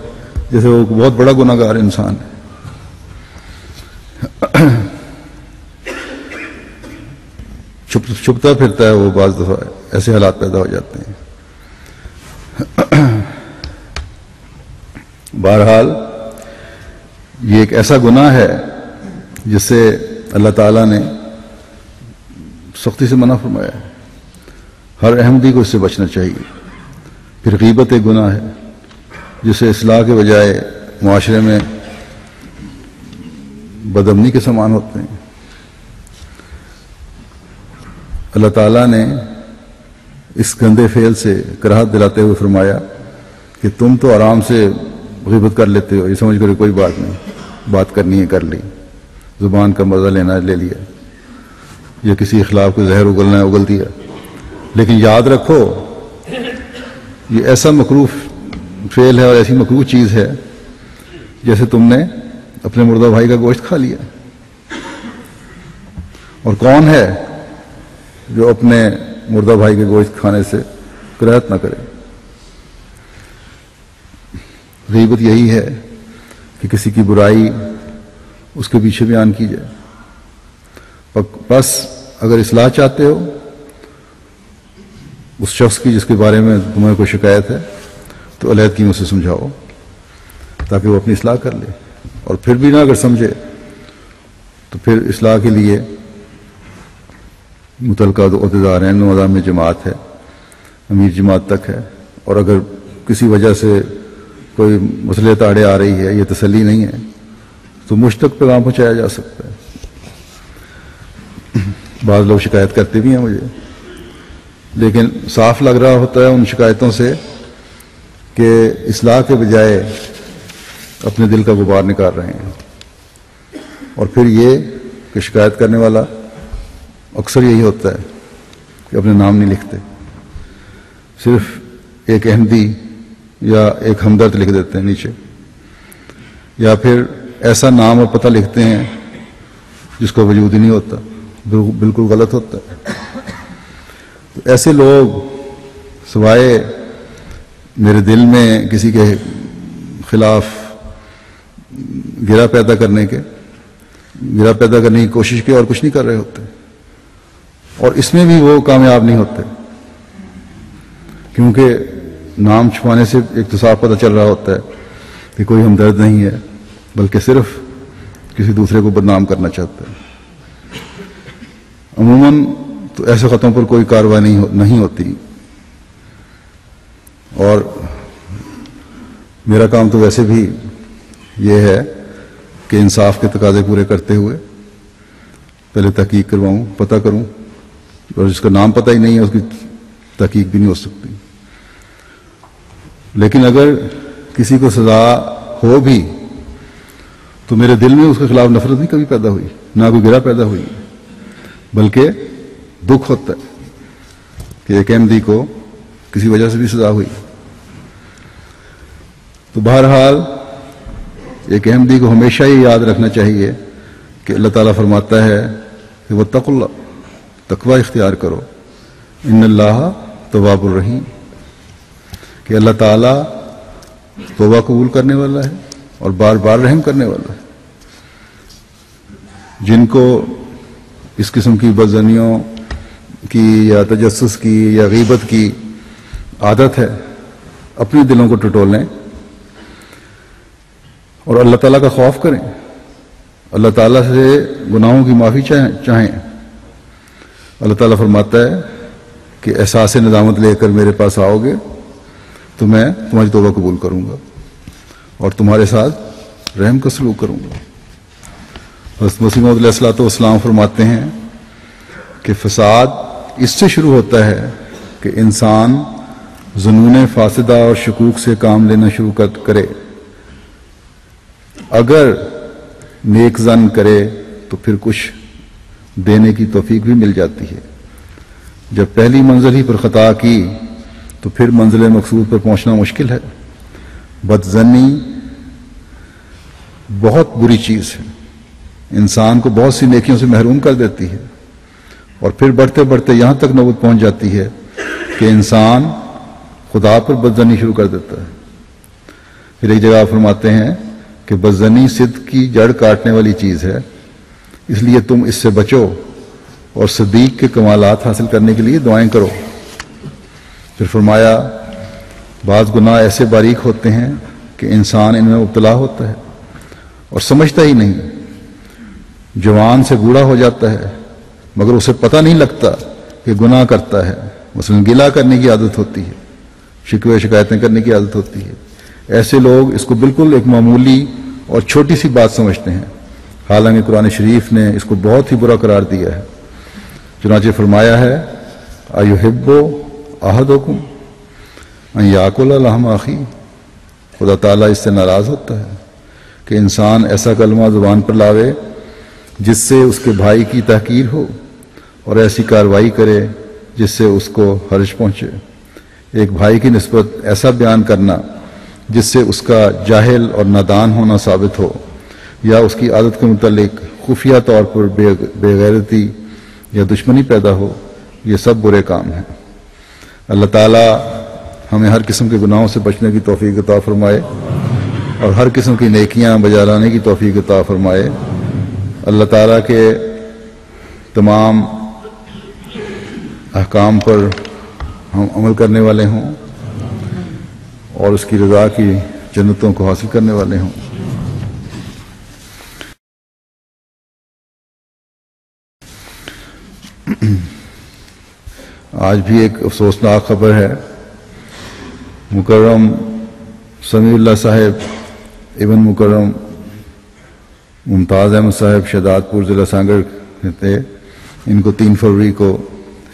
جیسے وہ بہت بڑا گناہ گار انسان ہے. چھپتا پھرتا ہے وہ، بعض دفعہ ایسے حالات پیدا ہو جاتے ہیں. بہرحال یہ ایک ایسا گناہ ہے جس سے اللہ تعالیٰ نے سختی سے منع فرمایا ہے. ہر احمدی کو اس سے بچنا چاہیے. پھر غیبت ایک گناہ ہے جسے اصلاح کے بجائے معاشرے میں بدامنی کے سامان ہوتے ہیں. اللہ تعالیٰ نے اس گندے فعل سے کراہت دلاتے ہوئے فرمایا کہ تم تو آرام سے غیبت کر لیتے ہو، یہ سمجھ کر کوئی بات نہیں، بات کرنی ہے کر لی، زبان کا مزہ لینا ہے لے لیا، یا کسی اخلاق کو زہر اگلنا ہے اگل دیا. لیکن یاد رکھو یہ ایسا مکروہ فعل ہے اور ایسی مکروہ چیز ہے جیسے تم نے اپنے مردہ بھائی کا گوشت کھا لیا. اور کون ہے جو اپنے مردہ بھائی کے گوشت کھانے سے کراہت نہ کرے؟ غیبت یہی ہے کہ کسی کی برائی اس کے پیچھے بیان کی جائے. بس اگر اصلاح چاہتے ہو اس شخص کی جس کے بارے میں تمہیں کوئی شکایت ہے تو علیحدگی میں اسے سمجھاؤ تاکہ وہ اپنی اصلاح کر لے. اور پھر بھی نہ اگر سمجھے تو پھر اصلاح کے لیے متعلقہ عہدیدار ہیں، نظام جماعت ہے، امیر جماعت تک ہے، اور اگر کسی وجہ سے کوئی مسئلے تاڑے آ رہی ہے، یہ تسلی نہیں ہے، تو مجھ تک پیغام پہنچایا جا سکتا ہے۔ بعض لوگ شکایت کرتے بھی ہیں مجھے، لیکن صاف لگ رہا ہوتا ہے ان شکایتوں سے کہ اصلاح کے بجائے اپنے دل کا غبار نکال رہے ہیں، اور پھر یہ کہ شکایت کرنے والا اکثر یہی ہوتا ہے کہ اپنے نام نہیں لکھتے، صرف ایک احمدی یا ایک ہمدرد لکھ دیتے ہیں نیچے، یا پھر ایسا نام اور پتہ لکھتے ہیں جس کا وجود ہی نہیں ہوتا، بالکل غلط ہوتا ہے۔ تو ایسے لوگ سوائے میرے دل میں کسی کے خلاف گرہ پیدا کرنے کی کوشش کی اور کچھ نہیں کر رہے ہوتے، اور اس میں بھی وہ کامیاب نہیں ہوتے، کیونکہ نام چھپانے سے ایک تو صاف پتہ چل رہا ہوتا ہے کہ کوئی ہمدرد نہیں ہے، بلکہ صرف کسی دوسرے کو بدنام کرنا چاہتا ہے۔ عموماً تو ایسے خطوں پر کوئی کارروائی نہیں ہوتی، اور میرا کام تو ویسے بھی یہ ہے کہ انصاف کے تقاضے پورے کرتے ہوئے پہلے تحقیق کرواؤں، پتہ کروں، اور جس کا نام پتہ ہی نہیں ہے اس کی تحقیق بھی نہیں ہو سکتی۔ لیکن اگر کسی کو سزا ہو بھی تو میرے دل میں اس کے خلاف نفرت نہیں کبھی پیدا ہوئی، نہ کوئی گرہ پیدا ہوئی، بلکہ دکھ ہوتا ہے کہ ایک احمدی کو کسی وجہ سے بھی سزا ہوئی۔ تو بہرحال ایک احمدی کو ہمیشہ یہ یاد رکھنا چاہیے کہ اللہ تعالیٰ فرماتا ہے کہ واتقوا اللہ، تقوی اختیار کرو، ان اللہ تواب الرحیم، کہ اللہ تعالیٰ توبہ قبول کرنے والا ہے اور بار بار رحم کرنے والا ہے۔ جن کو اس قسم کی بدظنیوں کی یا تجسس کی یا غیبت کی عادت ہے، اپنے دلوں کو ٹٹولیں اور اللہ تعالیٰ کا خوف کریں، اللہ تعالیٰ سے گناہوں کی معافی چاہیں۔ اللہ تعالیٰ فرماتا ہے کہ احساس ندامت لے کر میرے پاس آؤ گے تو میں تمہاری توبہ قبول کروں گا اور تمہارے ساتھ رحم کا سلوک کروں گا۔ حضرت مسیح موعود علیہ الصلوۃ والسلام فرماتے ہیں کہ فساد اس سے شروع ہوتا ہے کہ انسان ظنون فاسدہ اور شکوک سے کام لینا شروع کرے۔ اگر نیک ظن کرے تو پھر کچھ دینے کی توفیق بھی مل جاتی ہے۔ جب پہلی منزل ہی پر خطا کی تو پھر منزل مقصود پر پہنچنا مشکل ہے۔ بدظنی بہت بری چیز ہے، انسان کو بہت سی نیکیوں سے محروم کر دیتی ہے، اور پھر بڑھتے بڑھتے یہاں تک نوبت پہنچ جاتی ہے کہ انسان خدا پر بدظنی شروع کر دیتا ہے۔ پھر ایک جگہ فرماتے ہیں کہ بدظنی صدق کی جڑ کاٹنے والی چیز ہے، اس لیے تم اس سے بچو اور صدیق کے کمالات حاصل کرنے کے لیے دعائیں کرو۔ پھر فرمایا بعض گناہ ایسے باریک ہوتے ہیں کہ انسان ان میں مبتلا ہوتا ہے اور سمجھتا ہی نہیں، جوان سے بوڑھا ہو جاتا ہے مگر اسے پتہ نہیں لگتا کہ گناہ کرتا ہے۔ مثلا گلہ کرنے کی عادت ہوتی ہے، شکوے شکایتیں کرنے کی عادت ہوتی ہے۔ ایسے لوگ اس کو بالکل ایک معمولی اور چھوٹی سی بات سمجھتے ہیں، حالانکہ قرآن شریف نے اس کو بہت ہی برا قرار دیا ہے۔ چنانچہ فرمایا ہے ایحب احدکم ان یاکل لحم اخیہ، خدا تعالیٰ اس سے ناراض ہوتا ہے کہ انسان ایسا کلمہ زبان پر لاوے جس سے اس کے بھائی کی تحقیر ہو اور ایسی کارروائی کرے جس سے اس کو حرج پہنچے۔ ایک بھائی کی نسبت ایسا بیان کرنا جس سے اس کا جاہل اور نادان ہونا ثابت ہو، یا اس کی عادت کے متعلق خفیہ طور پر بے غیرتی یا دشمنی پیدا ہو، یہ سب برے کام ہیں۔ اللہ تعالیٰ ہمیں ہر قسم کے گناہوں سے بچنے کی توفیق عطا فرمائے اور ہر قسم کی نیکیاں بجا لانے کی توفیق عطا فرمائے۔ اللہ تعالیٰ کے تمام احکام پر ہم عمل کرنے والے ہوں اور اس کی رضا کی جنتوں کو حاصل کرنے والے ہوں۔ آج بھی ایک افسوسناک خبر ہے. مکرم سمیع اللہ صاحب ابن مکرم ممتاز احمد صاحب شہداد پور ضلع سانگر تھے. ان کو 3 فروری کو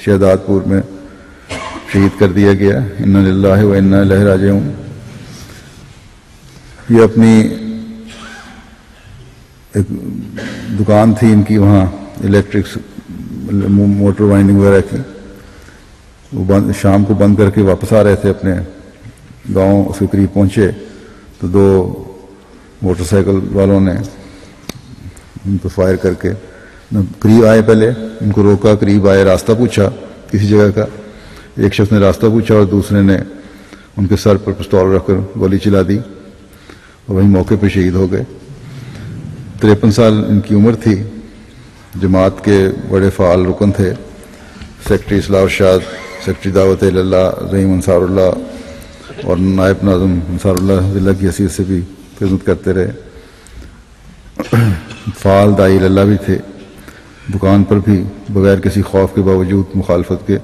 شہداد پور میں شہید کر دیا گیا. انا للہ و انا الیہ راجعون. یہ اپنی ایک دکان تھی ان کی وہاں الیکٹرک موٹر وائنڈنگ وغیرہ کی. وہ شام کو بند کر کے واپس آ رہے تھے اپنے گاؤں. اس کے قریب پہنچے تو 2 موٹر سائیکل والوں نے ان کو فائر کر کے قریب آئے. پہلے ان کو روکا, قریب آئے, راستہ پوچھا کسی جگہ کا. ایک شخص نے راستہ پوچھا اور دوسرے نے ان کے سر پر پستول رکھ کر گولی چلا دی اور وہیں موقع پہ شہید ہو گئے. 53 سال ان کی عمر تھی. جماعت کے بڑے فعال رکن تھے. سیکرٹری اصلاح ارشاد, سیکرٹری دعوت اللہ رحیم انصار اللہ اور نائب ناظم انصار اللہ ضلع کی حیثیت سے بھی خدمت کرتے رہے. فعال داعی اللہ بھی تھے. دکان پر بھی بغیر کسی خوف کے باوجود مخالفت کے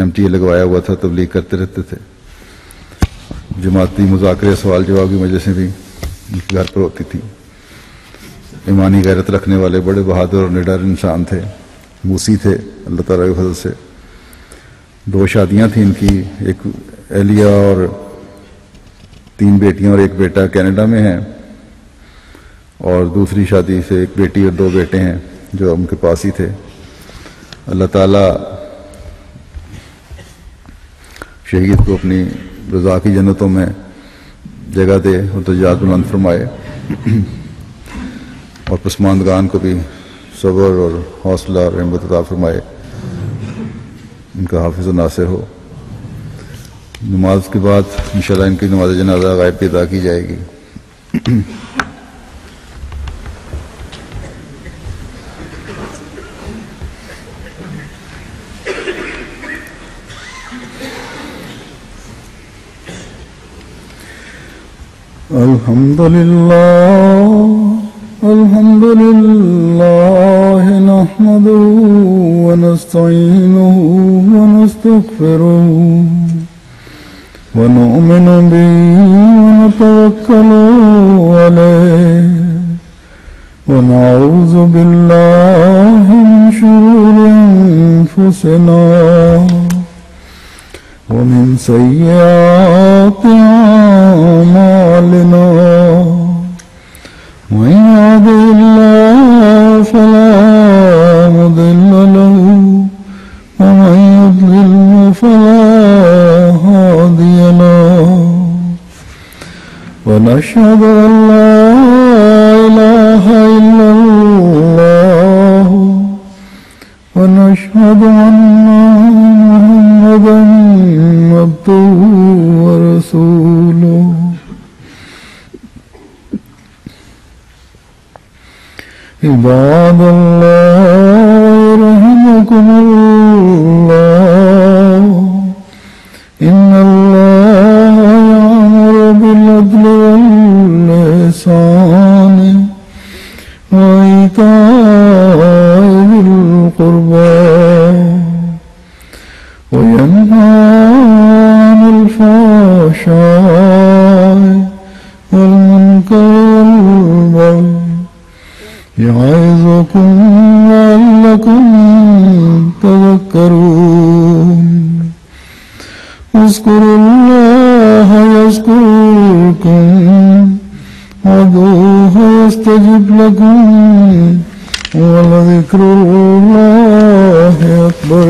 MTA لگوایا ہوا تھا, تبلیغ کرتے رہتے تھے. جماعتی مذاکرے سوال جواب کی مجلسیں بھی ان کے گھر پر ہوتی تھی. ایمانی غیرت رکھنے والے بڑے بہادر اور نڈر انسان تھے. موسی تھے اللہ تعالیٰ کے فضل سے. 2 شادیاں تھیں ان کی. ایک اہلیہ اور 3 بیٹیاں اور 1 بیٹا کینیڈا میں ہیں, اور دوسری شادی سے 1 بیٹی اور 2 بیٹے ہیں جو ان کے پاس ہی تھے. اللہ تعالیٰ شہید کو اپنی رضا کی جنتوں میں جگہ دے اور درجات بلند فرمائے, اور پسماندگان کو بھی صبر اور حوصلہ اور رحمت عطا فرمائے. ان کا حافظ و ناصر ہو. نماز کے بعد انشاءاللہ ان کی نماز جنازہ غائب پہ ادا کی جائے گی. الحمد لله نحمده ونستعينه ونستغفره ونؤمن به ونتوكل عليه ونعوذ بالله من شرور أنفسنا ومن سيئات أعمالنا. من يهده الله فلا مضل له ومن يضلل فلا هادي له. ونشهد أن لا إله إلا الله ونشهد أن محمدا عبده ورسوله. عباد الله رحمكم الله إن الله يأمر بالعدل والإحسان وإيتاء ذي القربى وينهى عن الفحشاء والمنكر والبغي يعظكم لعلكم تذكرون. اذكروا الله يذكركم وادعوه يستجب لكم ولذكر الله أكبر.